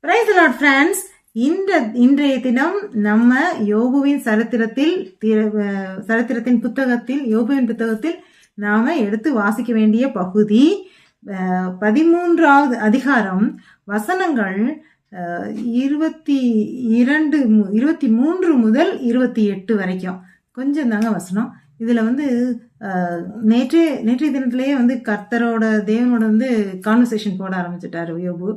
Praise the Lord friends. இன்றைய தினம் நம்ம யோபுவின் சரித்திரத்தின் புத்தகத்தில் யோபுவின் புத்தகத்தில் நாம எடுத்து வாசிக்க வேண்டிய பகுதி 13வது அதிகாரம் வசனங்கள் 23 முதல் 28 வரைக்கும். கொஞ்சம் தாங்க வசனம். இதுல நேற்றைய தினத்திலேயே கர்த்தரோட தேவனோட கான்வர்சேஷன் போட ஆரம்பிச்சிட்டாரு யோபு.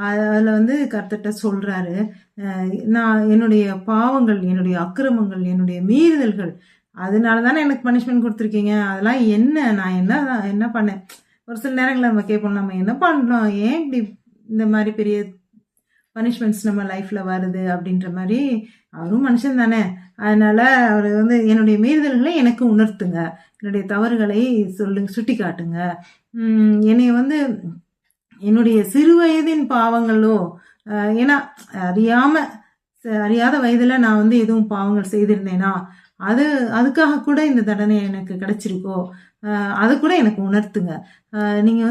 அதுல கர்த்தர்கிட்ட சொல்றாரு, நான் என்னுடைய பாவங்கள், என்னுடைய அக்கிரமங்கள், என்னுடைய மீறுதல்கள், அதனாலதானே எனக்கு பனிஷ்மெண்ட் கொடுத்துருக்கீங்க. அதெல்லாம் நான் என்ன பண்ணேன். ஒரு சில நேரங்களில் நம்ம கேட்போம், நம்ம என்ன பண்ணோம், ஏன் இப்படி இந்த மாதிரி பெரிய பனிஷ்மெண்ட்ஸ் நம்ம லைஃப்ல வருது அப்படின்ற மாதிரி. அவரும் மனுஷன் தானே, அதனால அவர் என்னுடைய மீறுதல்களை எனக்கு உணர்த்துங்க, என்னுடைய தவறுகளை சுட்டி காட்டுங்க. என்னை என்னுடைய சிறு வயதின் பாவங்களோ, ஏன்னா அறியாத வயதுல நான் எதுவும் பாவங்கள் செய்திருந்தேனா, அதுக்காக கூட இந்த தண்டனை எனக்கு கிடைச்சிருக்கோ, அது கூட எனக்கு உணர்த்துங்க. நீங்க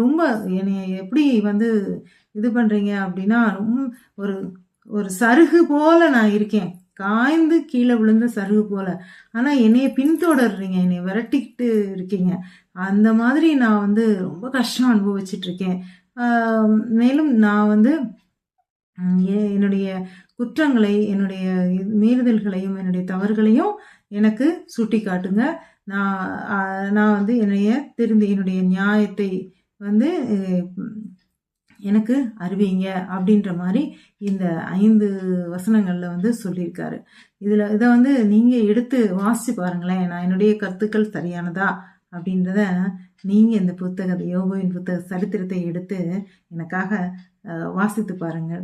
ரொம்ப என்னை எப்படி இது பண்றீங்க அப்படின்னா, ஒரு ஒரு சருகு போல நான் இருக்கேன், காய்ந்து கீழே விழுந்த சருகு போல. ஆனா என்னைய பின்தொடர்றீங்க, என்னைய விரட்டிக்கிட்டு இருக்கீங்க. அந்த மாதிரி நான் ரொம்ப கஷ்டம் அனுபவிச்சுட்டு இருக்கேன். மேலும் நான் என்னுடைய குற்றங்களை, என்னுடைய மீறுதல்களையும், என்னுடைய தவறுகளையும் எனக்கு சுட்டி காட்டுங்க. நான் என்னைய திருந்தி என்னுடைய நியாயத்தை எனக்கு அறிவிங்க அப்படின்ற மாதிரி இந்த 5 வசனங்கள்ல சொல்லியிருக்காரு. இதை நீங்க எடுத்து வாசிச்சு பாருங்களேன். நான் என்னுடைய கருத்துக்கள் சரியானதா அப்படின்றத நீங்க இந்த புத்தகத்தை, யோபுவின் சரித்திரத்தை எடுத்து எனக்காக வாசித்து பாருங்க.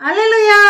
அல்லேலூயா.